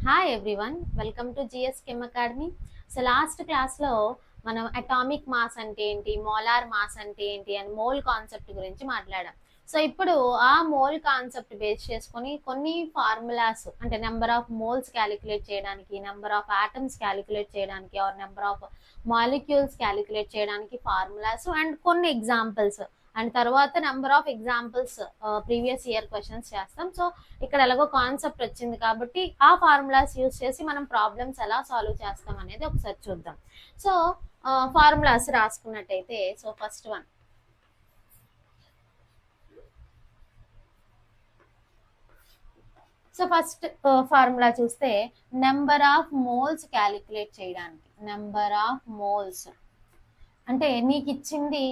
Hi everyone, welcome to GS Chem academy. So last క్లాస్లో మనం atomic mass అంటే ఏంటి, మోలార్ మాస్ అంటే ఏంటి అని మోల్ కాన్సెప్ట్ గురించి మాట్లాడాం. సో ఇప్పుడు ఆ మోల్ కాన్సెప్ట్ బేస్ చేసుకొని కొన్ని ఫార్ములాస్ అంటే నెంబర్ ఆఫ్ మోల్స్ క్యాలిక్యులేట్ చేయడానికి, నెంబర్ ఆఫ్ ఆటమ్స్ క్యాలిక్యులేట్ చేయడానికి or number of molecules calculate చేయడానికి ఫార్ములాస్ అండ్ కొన్ని ఎగ్జాంపుల్స్ అండ్ తర్వాత number of examples previous year questions చేస్తాం. సో ఇక్కడ ఎలాగో కాన్సెప్ట్ వచ్చింది కాబట్టి ఆ ఫార్ములాస్ యూజ్ చేసి మనం ప్రాబ్లమ్స్ ఎలా సాల్వ్ చేస్తాం అనేది ఒకసారి చూద్దాం. సో ఫార్ములాస్ రాసుకున్నట్టయితే, so first one, so first formula చూస్తే నెంబర్ ఆఫ్ మోల్స్ క్యాలిక్యులేట్ చేయడానికి, నెంబర్ ఆఫ్ మోల్స్ అంటే నీకు ఇచ్చింది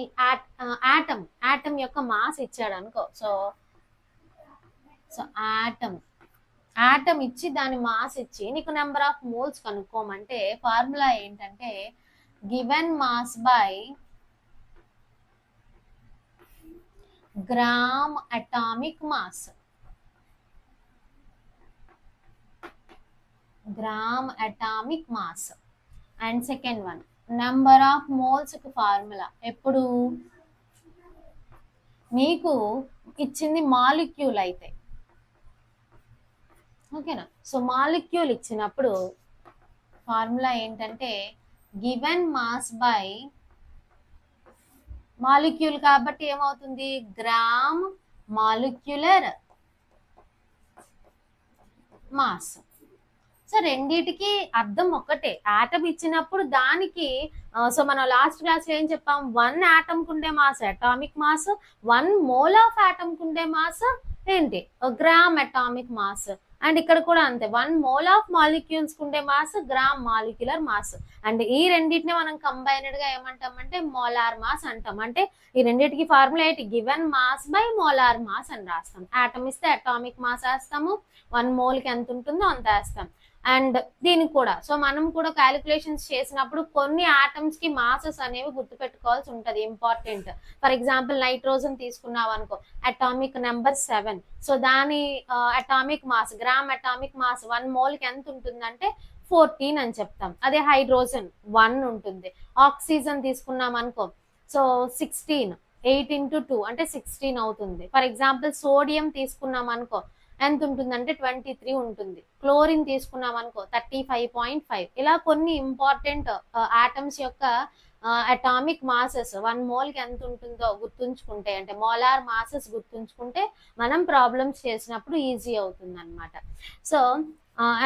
ఆటమ్ యొక్క మాస్ ఇచ్చాడు అనుకో. సో ఆటమ్ ఇచ్చి దాని మాస్ ఇచ్చి నీకు నెంబర్ ఆఫ్ మోల్స్ కనుక్కోమంటే ఫార్ములా ఏంటంటే given mass by gram atomic mass. Gram atomic mass. And second one, number of moles కి ఫార్ములా ఎప్పుడు నీకు ఇచ్చింది మాలిక్యూల్ అయితే, ఓకేనా. సో మాలిక్యూల్ ఇచ్చినప్పుడు ఫార్ములా ఏంటంటే గివెన్ మాస్ బై మాలిక్యూల్ కాబట్టి ఏమవుతుంది, గ్రామ్ మాలిక్యులర్ మాస్. సో రెండిటికి అర్థం ఒక్కటే, ఆటమ్ ఇచ్చినప్పుడు దానికి సో మనం లాస్ట్ క్లాస్ లో ఏం చెప్పాం, 1 ఆటమ్ కుండే mass atomic mass, 1 mole of atom కుండే మాస్ ఏంటి, గ్రామ్ అటామిక్ మాస్. అండ్ ఇక్కడ కూడా అంతే, 1 మోల్ ఆఫ్ మాలిక్యూల్స్ కుండే mass gram molecular mass. And ఈ రెండింటిని మనం కంబైన్డ్ గా ఏమంటామంటే మోలార్ మాస్ అంటాం. అంటే ఈ రెండింటికి ఫార్ములా ఏంటి, given mass by molar mass అని రాస్తాం. ఆటమ్ ఇస్తే అటామిక్ మాస్ వేస్తాము, 1 మోల్ కి ఎంత ఉంటుందో అంత వేస్తాం. అండ్ దీనికి కూడా సో మనం కూడా క్యాలిక్యులేషన్స్ చేసినప్పుడు కొన్ని ఆటమ్స్ కి మాసెస్ అనేవి గుర్తుపెట్టుకోవాల్సి ఉంటది, ఇంపార్టెంట్. ఫర్ ఎగ్జాంపుల్ నైట్రోజన్ తీసుకున్నావు అనుకో, అటామిక్ నెంబర్ 7. సో దాని atomic mass, gram atomic mass 1 mole కి ఎంత ఉంటుందంటే 14 అని చెప్తాం. అదే హైడ్రోజన్ 1 ఉంటుంది. ఆక్సిజన్ తీసుకున్నాం అనుకో, సో 16, 8 into 2 అంటే 16 అవుతుంది. ఫర్ ఎగ్జాంపుల్ సోడియం తీసుకున్నాం అనుకో, ఎంత ఉంటుందంటే 23 ఉంటుంది. క్లోరిన్ తీసుకున్నాం అనుకో 35.5. ఇలా కొన్ని ఇంపార్టెంట్ ఆటమ్స్ యొక్క అటామిక్ మాసెస్ 1 మోల్ కి ఎంత ఉంటుందో గుర్తుంచుకుంటే, అంటే మోలార్ మాసెస్ గుర్తుంచుకుంటే మనం ప్రాబ్లమ్స్ చేసినప్పుడు ఈజీ అవుతుంది అనమాట. సో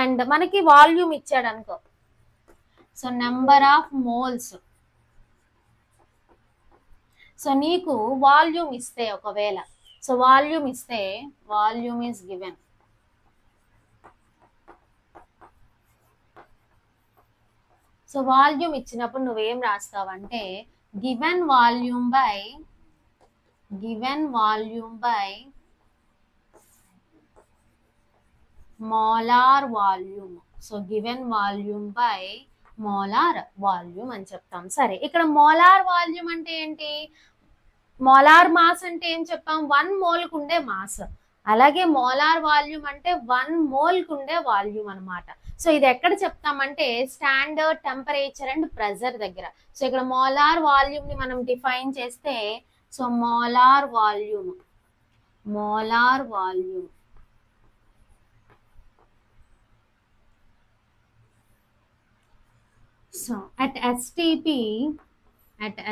అండ్ మనకి వాల్యూమ్ ఇచ్చాడు అనుకో, so number of moles. So నీకు వాల్యూమ్ ఇస్తే ఒకవేళ, సో వాల్యూమ్ ఇస్తే volume is given. So volume ఇచ్చినప్పుడు నువ్వేం రాస్తావంటే given volume by molar volume. So given volume by molar volume అని చెప్తాం. సరే, ఇక్కడ మోలార్ వాల్యూమ్ అంటే ఏంటి, మోలార్ మాస్ అంటే ఏం చెప్పాం, 1 మోల్ కు ఉండే మాస్. అలాగే మోలార్ వాల్యూమ్ అంటే 1 మోల్ కు ఉండే వాల్యూమ్ అనమాట. సో ఇది ఎక్కడ చెప్తామంటే స్టాండర్డ్ టెంపరేచర్ అండ్ ప్రెజర్ దగ్గర. సో ఇక్కడ మోలార్ వాల్యూమ్ ని మనం డిఫైన్ చేస్తే, so molar volume so at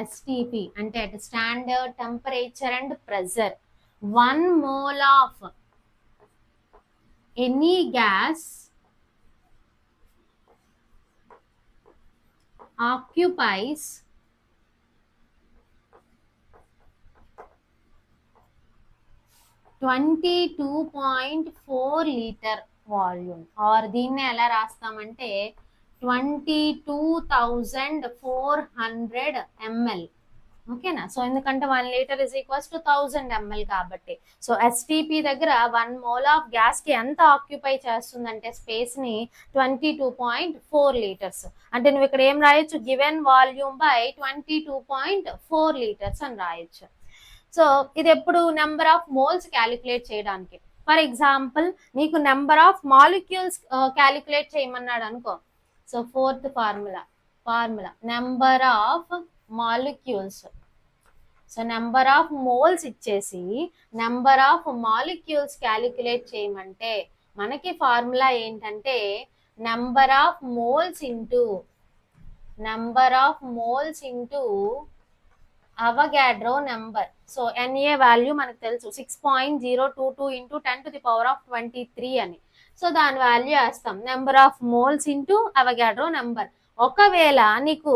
STP అంటే at standard temperature and pressure, 1 mole of any gas occupies 22.4 litre volume. Or దీన్ని ఎలా రాస్తామంటే 22,400 ml. ఓకేనా. సో ఎందుకంటే 1 litre is equals to 1000 ml కాబట్టి. సో STP దగ్గర 1 మోల్ ఆఫ్ గ్యాస్ కి ఎంత ఆక్యుపై చేస్తుందంటే స్పేస్ ని 22.4 లీటర్స్. అంటే నువ్వు ఇక్కడ ఏం రాయొచ్చు, గివెన్ వాల్యూమ్ బై 22.4 లీటర్స్ అని రాయొచ్చు. సో ఇది ఎప్పుడు నెంబర్ ఆఫ్ మోల్స్ క్యాలిక్యులేట్ చేయడానికి. ఫర్ ఎగ్జాంపుల్ నీకు నెంబర్ ఆఫ్ మాలిక్యూల్స్ క్యాలిక్యులేట్ చేయమన్నాడు అనుకో. So fourth formula number of molecules. So number of moles ఇచ్చేసి నెంబర్ ఆఫ్ మాలిక్యూల్స్ క్యాలిక్యులేట్ చేయమంటే మనకి ఫార్ములా ఏంటంటే number of moles into Avogadro number. So NA value మనకు తెలుసు 6.022 ఇంటూ 10⁻23 అని. సో దాని వాల్యూ వేస్తాం. Number of moles into Avogadro number. ఒకవేళ నీకు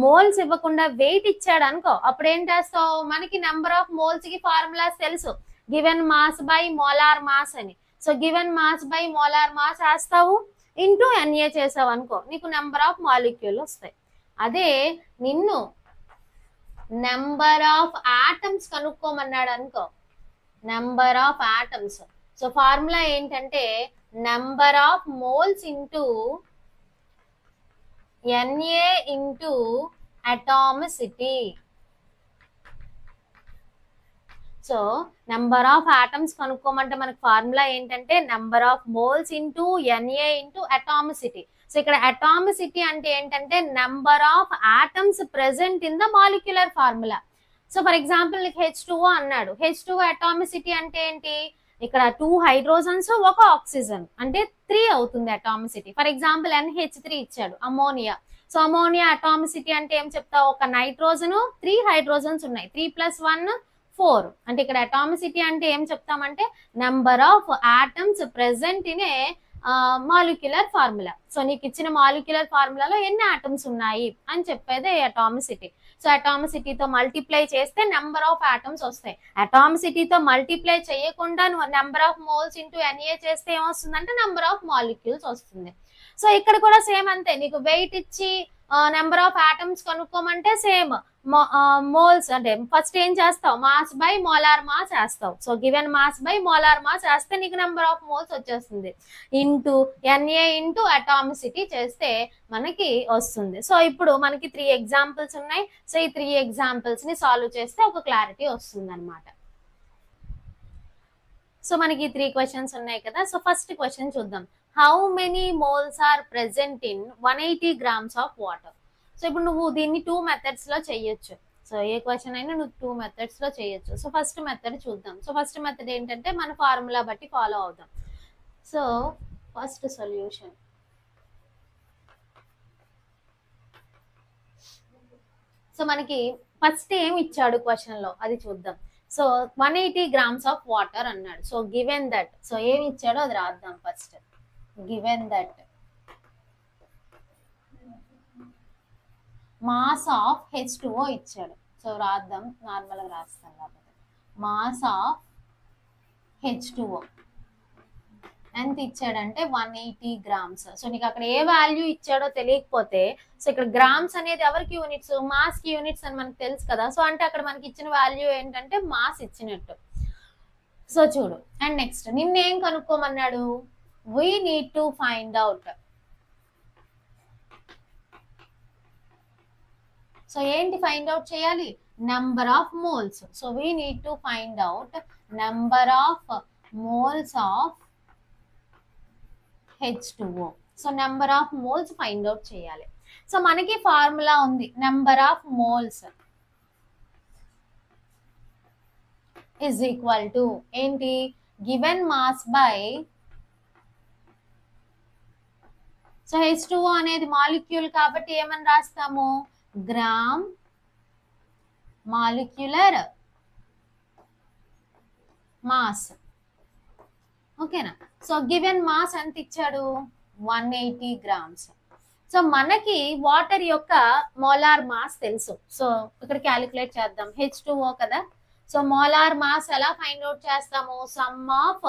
మోల్స్ ఇవ్వకుండా వెయిట్ ఇచ్చాడు అనుకో, అప్పుడు ఏం చేస్తావు, మనకి నెంబర్ ఆఫ్ మోల్స్ కి ఫార్ములాస్ తెలుసు, given mass by molar mass అని. So given mass by molar mass వేస్తావు, ఇంటూ NA చేసావు అనుకో, నీకు నెంబర్ ఆఫ్ మాలిక్యూల్ వస్తాయి. అదే నిన్ను నెంబర్ ఆఫ్ ఆటమ్స్ కనుక్కోమన్నాడు అనుకో, number of atoms. So formula ఏంటంటే number of moles into NA into atomicity. So number of atoms కనుక్కోమంటే మనకి ఫార్ములా ఏంటంటే number of moles into NA into atomicity. So ఇక్కడ అటామిసిటీ అంటే ఏంటంటే number of atoms present in the molecular formula. So for example నీకు H2O అన్నాడు. H2O atomicity అంటే ఏంటి, ఇక్కడ 2 హైడ్రోజన్స్ 1 ఆక్సిజన్ అంటే 3 అవుతుంది అటామిసిటీ. ఫర్ ఎగ్జాంపుల్ NH3 ఇచ్చాడు, అమోనియా. సో అమోనియా అటామిసిటీ అంటే ఏం చెప్తావు, ఒక నైట్రోజన్ 3 హైడ్రోజన్స్ ఉన్నాయి, 3 + 1 4. అంటే ఇక్కడ అటామిసిటీ అంటే ఏం చెప్తామంటే number of atoms present in a molecular formula. So నీకు ఇచ్చిన మాలిక్యులర్ ఫార్ములాలో ఎన్ని ఆటమ్స్ ఉన్నాయి అని చెప్పేది అటామిసిటీ. సో అటామిసిటీతో మల్టిప్లై చేస్తే నెంబర్ ఆఫ్ ఆటమ్స్ వస్తాయి. అటామిసిటీతో మల్టిప్లై చేయకుండా నువ్వు number of moles into NA చేస్తే ఏమొస్తుందంటే నెంబర్ ఆఫ్ మాలిక్యూల్స్ వస్తుంది. సో ఇక్కడ కూడా సేమ్ అంతే, నీకు వెయిట్ ఇచ్చి నెంబర్ ఆఫ్ ఆటమ్స్ కనుక్కోమంటే సేమ్ మోల్స్ అంటే ఫస్ట్ ఏం చేస్తావు, మాస్ బై మోలార్ మాస్ వేస్తావు. So given mass by molar mass వేస్తే నీకు నెంబర్ ఆఫ్ మోల్స్ వచ్చేస్తుంది, ఇంటూ NA ఇంటూ అటామిసిటీ చేస్తే మనకి వస్తుంది. సో ఇప్పుడు మనకి 3 ఎగ్జాంపుల్స్ ఉన్నాయి. సో ఈ 3 ఎగ్జాంపుల్స్ ని సాల్వ్ చేస్తే ఒక క్లారిటీ వస్తుంది అనమాట. సో మనకి 3 క్వశ్చన్స్ ఉన్నాయి కదా. సో ఫస్ట్ క్వశ్చన్ చూద్దాం. How many moles are present in 180 grams of water. So ఇప్పుడు నువ్వు దీన్ని 2 మెథడ్స్ లో చేయొచ్చు. సో ఏ క్వశ్చన్ అయినా నువ్వు 2 మెథడ్స్ లో చేయొచ్చు. సో ఫస్ట్ మెథడ్ చూద్దాం. సో ఫస్ట్ మెథడ్ ఏంటంటే మన ఫార్ములా బట్టి ఫాలో అవుదాం. So first solution. సో మనకి ఫస్ట్ ఏమి ఇచ్చాడు క్వశ్చన్ లో అది చూద్దాం. సో 180 గ్రామ్స్ ఆఫ్ వాటర్ అన్నాడు. సో గివెన్ దట్, సో ఏమి ఇచ్చాడో అది రాద్దాం first. Given that mass of H2O ఇచ్చాడు. సో రాద్దాం, నార్మల్ గా రాస్తాం కాబట్టి మాస్ ఆఫ్ H2O ఎంత ఇచ్చాడంటే 180 గ్రామ్స్. సో నీకు అక్కడ ఏ వాల్యూ ఇచ్చాడో తెలియకపోతే, సో ఇక్కడ గ్రామ్స్ అనేది ఎవరికి యూనిట్స్, మాస్ కి యూనిట్స్ అని మనకు తెలుసు కదా. సో అంటే అక్కడ మనకి ఇచ్చిన వాల్యూ ఏంటంటే మాస్ ఇచ్చినట్టు. సో చూడు, అండ్ నెక్స్ట్ నిన్నేం కనుక్కోమన్నాడు, we need to find out. So ఏంటి ఫైండ్ అవుట్ చేయాలి, number of moles. So we need to find out number of moles of H2O. So number of moles find out చేయాలి. So మనకి formula ఉంది, number of moles is equal to ఏంటి, given mass by. So H2O అనేది molecule కాబట్టి ఏమని రాస్తాము, gram molecular mass. ఓకేనా. So given mass ఎంత ఇచ్చాడు, 180 గ్రామ్స్. సో మనకి వాటర్ యొక్క మోలార్ మాస్ తెలుసు. సో ఇక్కడ క్యాలిక్యులేట్ చేద్దాం, H2O కదా. సో మోలార్ మాస్ ఎలా ఫైండ్ అవుట్ చేస్తాము, some of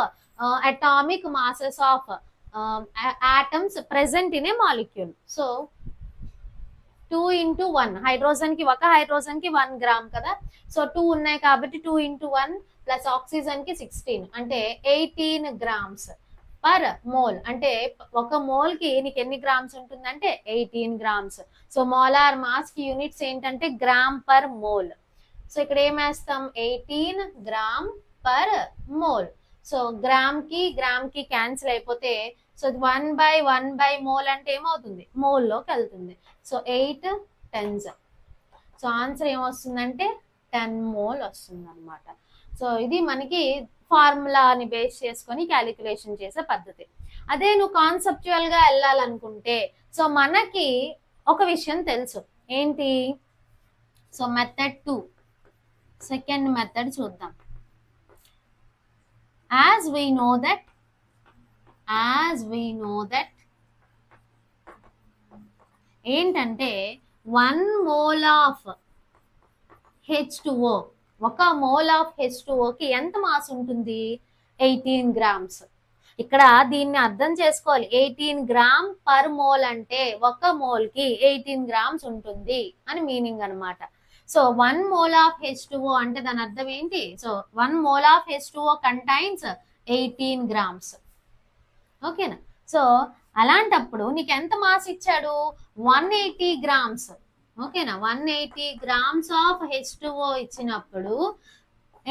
atomic masses of atoms present in a molecule. So 2 into 1, hydrogen కి 1 హైడ్రోజన్ కి 1 గ్రామ్ కదా. సో 2 ఉన్నాయి కాబట్టి 2 into 1 ప్లస్ ఆక్సిజన్ కి 16 అంటే 18 గ్రామ్స్ పర్ మోల్. అంటే ఒక మోల్ కి నీకు ఎన్ని గ్రామ్స్ ఉంటుందంటే 18 గ్రామ్స్. సో మోలార్ మాస్ కి యూనిట్స్ ఏంటంటే గ్రామ్ పర్ మోల్. సో ఇక్కడ ఏం వేస్తాం, 18 gram per mole. So gram కి క్యాన్సిల్ అయిపోతే సో 1/1 మోల్ అంటే ఏమవుతుంది, మోల్లోకి వెళ్తుంది. So 8 10s. సో ఆన్సర్ ఏమొస్తుందంటే 10 మోల్ వస్తుంది అనమాట. సో ఇది మనకి ఫార్ములాని బేస్ చేసుకొని క్యాలిక్యులేషన్ చేసే పద్ధతి. అదే నువ్వు కాన్సెప్చువల్ గా వెళ్ళాలనుకుంటే సో మనకి ఒక విషయం తెలుసు ఏంటి, సో మెథడ్ 2 సెకండ్ మెథడ్ చూద్దాం. as we know that ఏంటంటే 1 mole of H2O, ఒక మోల్ ఆఫ్ H2O కి ఎంత మాస్ ఉంటుంది, 18 గ్రామ్స్. ఇక్కడ దీన్ని అర్థం చేసుకోవాలి, 18 గ్రామ్ పర్ మోల్ అంటే ఒక మోల్ కి 18 గ్రామ్స్ ఉంటుంది అని మీనింగ్ అనమాట. సో 1 mole of H2O అంటే దాని అర్థం ఏంటి, so 1 mole of H2O contains 18 grams. ఓకేనా. సో అలాంటప్పుడు నీకు ఎంత మాస్ ఇచ్చాడు, 180 గ్రామ్స్. ఓకేనా, 180 గ్రామ్స్ ఆఫ్ H2O ఇచ్చినప్పుడు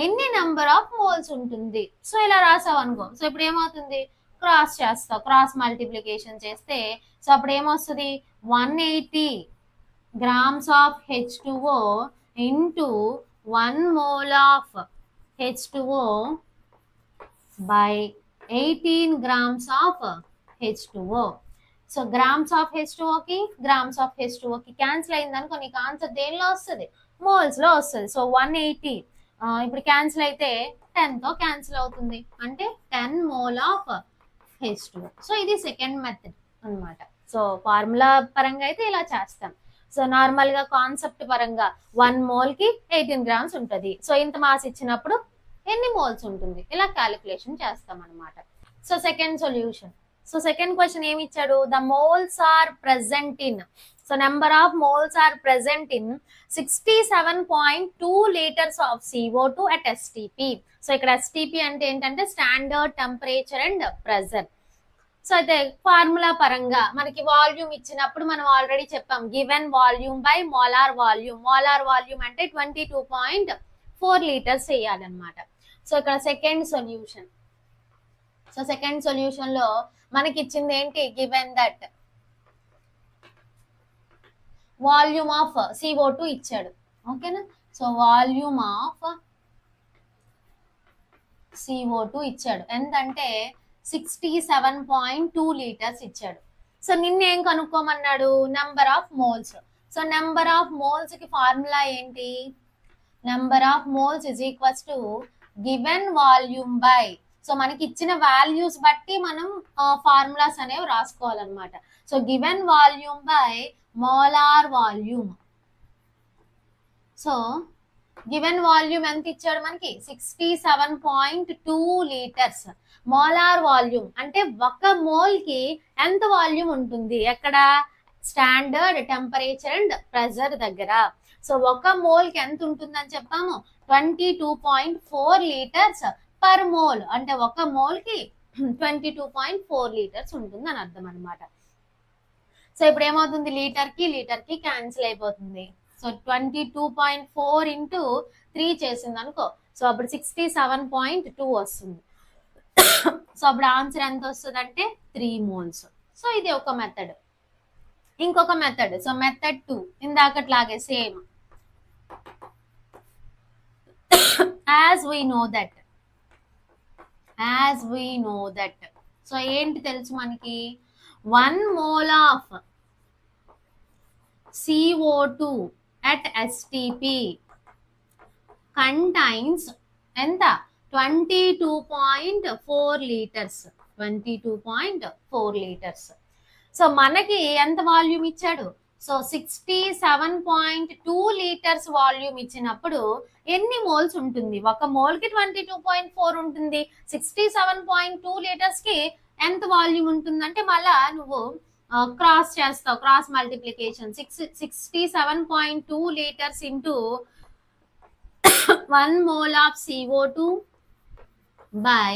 ఎన్ని నెంబర్ ఆఫ్ మోల్స్ ఉంటుంది. సో ఇలా రాసావు అనుకో, సో ఇప్పుడు ఏమవుతుంది, క్రాస్ చేస్తావు, క్రాస్ మల్టిప్లికేషన్ చేస్తే సో అప్పుడు ఏమొస్తుంది, 180 grams of H2O into 1 mole of H2O by 18 grams of H2O. So grams of H2O కి గ్రామ్స్ ఆఫ్ H2O కి క్యాన్సిల్ అయింది అనుకో, నీకు ఆన్సర్ దేనిలో వస్తుంది, మోల్స్ లో వస్తుంది. సో 180 ఇప్పుడు క్యాన్సిల్ అయితే 10 తో క్యాన్సిల్ అవుతుంది, అంటే 10 మోల్ ఆఫ్ H2O. సో ఇది సెకండ్ మెథడ్ అన్నమాట. సో ఫార్ములా పరంగా అయితే ఇలా చేస్తాం. సో నార్మల్ గా కాన్సెప్ట్ పరంగా 1 మోల్ కి 18 గ్రామ్స్ ఉంటుంది. సో ఇంత మాస్ ఇచ్చినప్పుడు ఎన్ని మోల్స్ ఉంటుంది, ఇలా క్యాలిక్యులేషన్ చేస్తాం అనమాట. So second solution. So second question ఏమి ఇచ్చాడు, the moles are present in, so number of moles are present in 67.2 litres of CO2 at STP. So ఇక్కడ STP అంటే ఏంటంటే standard temperature and pressure. So అయితే formula పరంగా మనకి volume ఇచ్చినప్పుడు మనం ఆల్రెడీ చెప్పాం, given volume by molar volume. Molar volume అంటే 22.4 లీటర్స్ వేయాలన్నమాట. సో ఇక్కడ second solution. So second solution లో మనకి ఇచ్చింది ఏంటి, given that volume of CO2 ఇచ్చాడు. ఓకేనా. సో వాల్యూమ్ ఆఫ్ CO2 ఇచ్చాడు ఎంతంటే 67.2 లీటర్స్ ఇచ్చాడు. సో నిన్నేం కనుక్కోమన్నాడు, number of moles. So number of moles కి ఫార్ములా ఏంటి, number of moles is equals to given volume by, so మనకి ఇచ్చిన వాల్యూస్ బట్టి మనం ఫార్ములాస్ అనేవి రాసుకోవాలన్నమాట. So given volume by molar volume. So given volume ఎంత ఇచ్చాడు మనకి, 67.2 లీటర్స్. మోలార్ వాల్యూమ్ అంటే ఒక మోల్ కి ఎంత వాల్యూమ్ ఉంటుంది, ఎక్కడ, స్టాండర్డ్ టెంపరేచర్ అండ్ ప్రెజర్ దగ్గర. సో ఒక మోల్ కి ఎంత ఉంటుందని చెప్పాము, 22.4 లీటర్స్ పర్ మోల్, అంటే ఒక మోల్ కి 22.4 లీటర్స్ ఉంటుంది అని అర్థం అనమాట. సో ఇప్పుడు ఏమవుతుంది, లీటర్ కి క్యాన్సిల్ అయిపోతుంది. సో 22.4 ఇంటూ 3 చేసింది అనుకో, సో అప్పుడు 67.2 వస్తుంది. సో అప్పుడు ఆన్సర్ ఎంత వస్తుంది అంటే 3 మోల్స్. సో ఇది ఒక మెథడ్. ఇంకొక మెథడ్, సో మెథడ్ 2 ఇందాకట్లాగే same. as we know that so ఏంటి తెలుసు మనకి, 1 mole of CO2 at STP contains ఎంత, 22.4 లీటర్స్. 22.4 లీటర్స్. సో మనకి ఎంత వాల్యూమ్ ఇచ్చాడు, సో 67.2 లీటర్స్ వాల్యూమ్ ఇచ్చినప్పుడు ఎన్ని మోల్స్ ఉంటుంది, ఒక మోల్ కి 22.4 ఉంటుంది. 67.2 లీటర్స్ కి ఎంత వాల్యూమ్ ఉంటుందంటే మళ్ళా నువ్వు క్రాస్ చేస్తావు, cross multiplication. 67.2 litres into 1 mole of CO2 by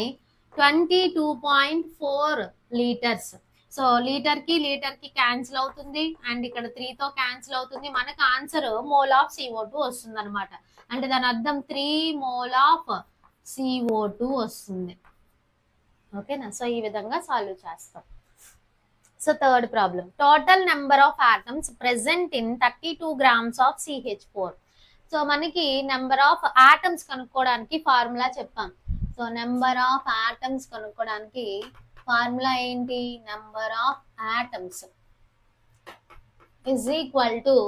22.4 litres. So litre కి క్యాన్సిల్ అవుతుంది, అండ్ ఇక్కడ 3 తో క్యాన్సిల్ అవుతుంది. మనకు ఆన్సర్ మోల్ ఆఫ్ CO2 వస్తుంది అనమాట. అంటే దాని అర్థం 3 మోల్ ఆఫ్ CO2 వస్తుంది. ఓకేనా. సో ఈ విధంగా సాల్వ్ చేస్తాం. So third problem, total number of atoms present in 32 grams of CH4. So మనకి నెంబర్ ఆఫ్ ఆటమ్స్ కనుక్కోవడానికి ఫార్ములా చెప్పాం. సో నెంబర్ ఆఫ్ ఆటమ్స్ కనుక్కోవడానికి ఫార్ములా ఏంటి, number of atoms is equal to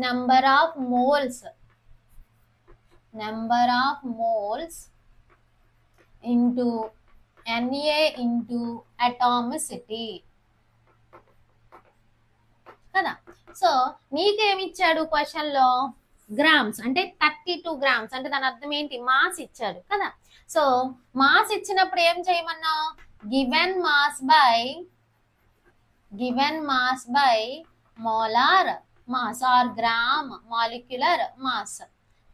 number of moles into Na into atomicity కదా. So నీకేమి ఇచ్చాడు question లో, grams అంటే 32 grams, అంటే దాని అర్థం ఏంటి, మాస్ ఇచ్చాడు కదా. సో మాస్ ఇచ్చినప్పుడు ఏం చేయమన్నావు, given mass by molar mass or gram molecular mass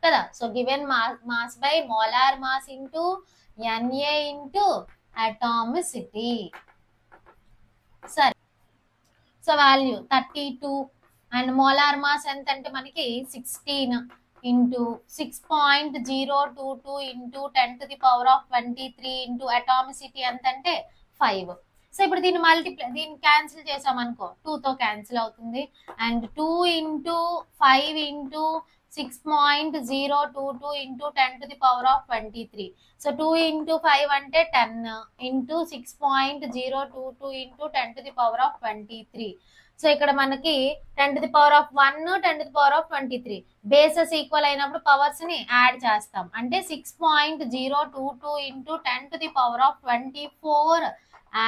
కదా. So given mass by molar mass into Na into atomicity. సరే, so value 32 and molar mass ఎంత అంటే మనకి 16 ఇంటూ 6.022 ఇంటూ 10⁻23 ఇంటూ అటామిసిటీ ఎంత అంటే 5. సో ఇప్పుడు దీన్ని క్యాన్సిల్ చేసాం అనుకో, 2తో క్యాన్సిల్ అవుతుంది. And 2 into 5 into 6.022 into 10⁻23. So 2 into 5 అంటే 10 ఇంటూ 6.022 ఇంటూ 10⁻23. సో ఇక్కడ మనకి 10⁻1 10⁻23 బేసెస్ ఈక్వల్ అయినప్పుడు పవర్స్ ని యాడ్ చేస్తాం. అంటే 6.022 ఇంటూ 10⁻24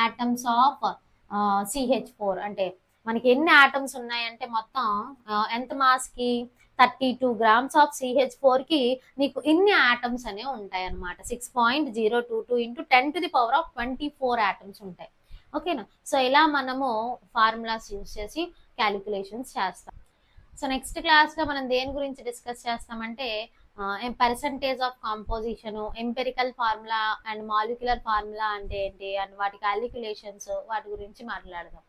ఆటమ్స్ ఆఫ్ CH4. అంటే మనకి ఎన్ని ఆటమ్స్ ఉన్నాయంటే మొత్తం ఎంత మాస్ కి 32 grams ఆఫ్ CH4 కి నీకు ఇన్ని ఆటమ్స్ అనేవి ఉంటాయి అనమాట. 6.022 ఇంటూ 10⁻24 ఆటమ్స్ ఉంటాయి. ఓకేనా. సో ఇలా మనము ఫార్ములాస్ యూజ్ చేసి క్యాలిక్యులేషన్స్ చేస్తాం. సో నెక్స్ట్ క్లాస్లో మనం దేని గురించి డిస్కస్ చేస్తామంటే percentage of composition, empirical formula and molecular formula అంటే ఏంటి అండ్ వాటి క్యాలిక్యులేషన్స్, వాటి గురించి మాట్లాడదాం.